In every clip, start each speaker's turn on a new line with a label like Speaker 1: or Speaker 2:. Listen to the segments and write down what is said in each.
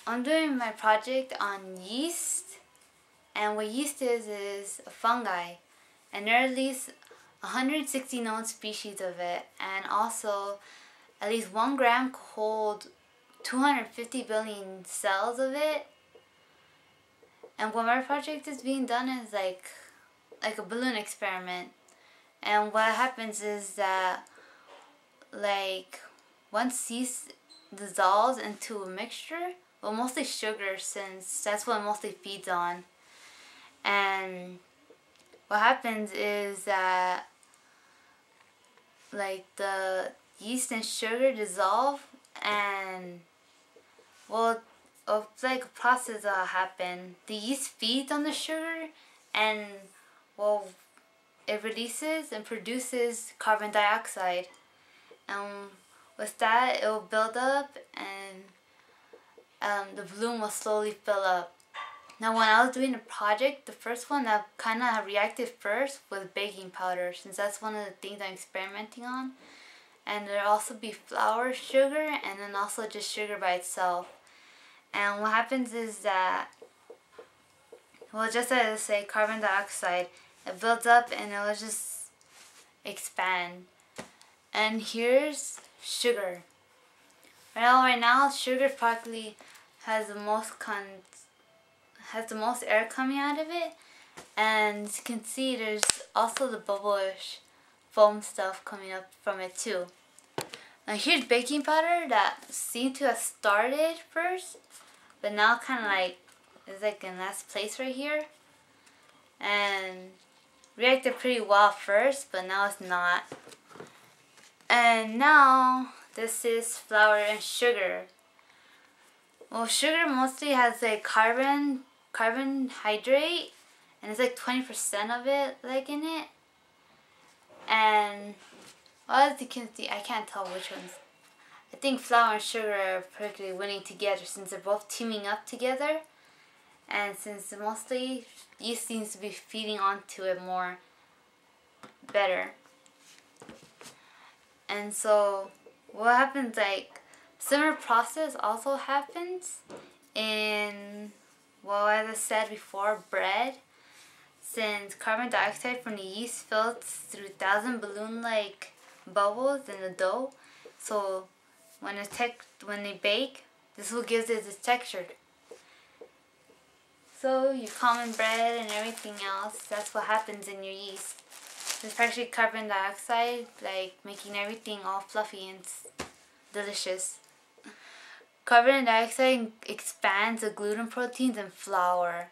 Speaker 1: I'm doing my project on yeast, and what yeast is a fungi, and there are at least 160 known species of it, and also at least 1 gram could hold 250 billion cells of it. And what my project is being done is like a balloon experiment. And what happens is that like once yeast dissolves into a mixture, well, mostly sugar, since that's what it mostly feeds on. And what happens is that like the yeast and sugar dissolve, and well, it's like a process that'll happen. The yeast feeds on the sugar, and well, it releases and produces carbon dioxide, and with that it will build up, and the balloon will slowly fill up. Now when I was doing the project, the first one that kind of reacted first was baking powder, since that's one of the things I'm experimenting on. And there'll also be flour, sugar, and then also just sugar by itself. And what happens is that, well, just as I say, carbon dioxide, it builds up and it will just expand. And here's sugar. Right now, sugar probably has the most air coming out of it, and as you can see, there's also the bubblish foam stuff coming up from it too. Now here's baking powder that seemed to have started first, but now kind of like is like in last place right here, and reacted pretty well first, but now it's not. And now this is flour and sugar. Well, sugar mostly has like carbohydrate, and it's like 20% of it like in it. And well, as you can see, I can't tell which ones. I think flour and sugar are perfectly winning together, since they're both teaming up together, and since mostly yeast seems to be feeding onto it more better. And so what happens, like similar process also happens in, well, as I said before, bread. Since carbon dioxide from the yeast fills through 1,000 balloon-like bubbles in the dough, so when they bake, this will give it this texture. So your common bread and everything else, that's what happens in your yeast. It's actually carbon dioxide, like making everything all fluffy and delicious. Carbon dioxide expands the gluten proteins in flour,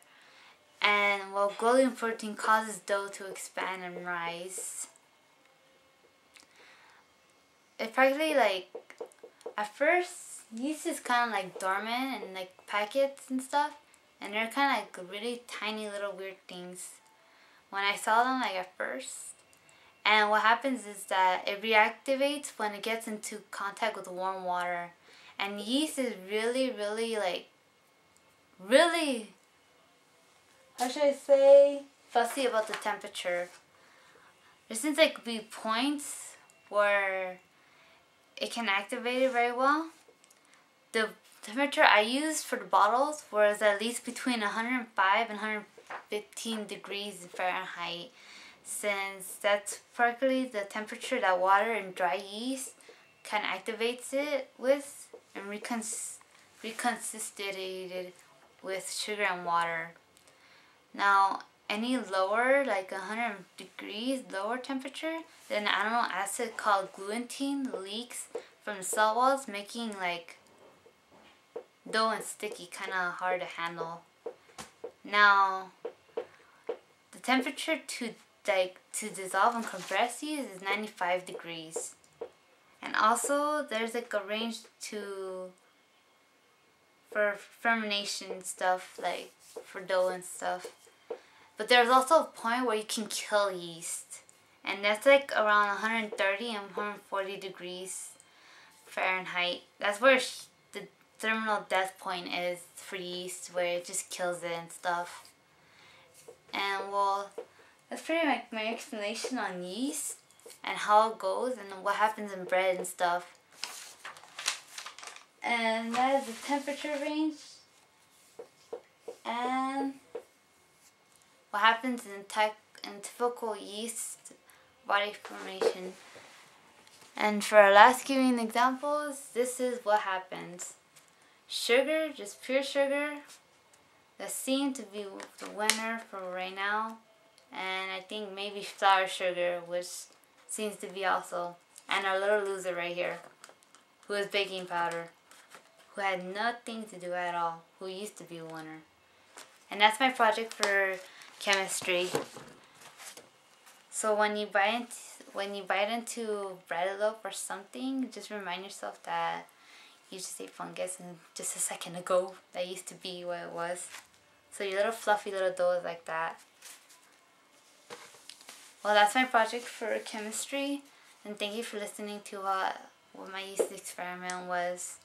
Speaker 1: and well, gluten protein causes dough to expand and rise. It practically, like, at first, yeast is kind of like dormant and like packets and stuff, and they're kind of like really tiny little weird things when I saw them, like, at first. And what happens is that it reactivates when it gets into contact with warm water. And yeast is really, how should I say, fussy about the temperature. There seems like to be points where it can activate it very well. The temperature I used for the bottles was at least between 105 and 115 degrees Fahrenheit, since that's practically the temperature that water and dry yeast can activate it with, and reconstituted with sugar and water. Now, any lower, like 100 degrees lower temperature, then an amino acid called gluten leaks from the cell walls, making like dough and sticky, kind of hard to handle. Now, the temperature to dissolve and compress yeast is 95 degrees. And also, there's like a range for fermentation stuff, like for dough and stuff. But there's also a point where you can kill yeast, and that's like around 130 and 140 degrees Fahrenheit. That's where the terminal death point is for yeast, where it just kills it and stuff. And well, that's pretty much my explanation on yeast and how it goes and what happens in bread and stuff. And that is the temperature range And what happens in typical yeast body formation. And for our last giving examples, this is what happens. Sugar, just pure sugar, that seemed to be the winner for right now. And I think maybe flour sugar, which seems to be also. And our little loser right here, who is baking powder, who had nothing to do at all, who used to be a winner. And that's my project for chemistry. So when you bite into bread loaf or something, just remind yourself that you just ate fungus and just a second ago that used to be what it was. So your little fluffy little dough is like that. Well, that's my project for chemistry, and thank you for listening to what my yeast experiment was.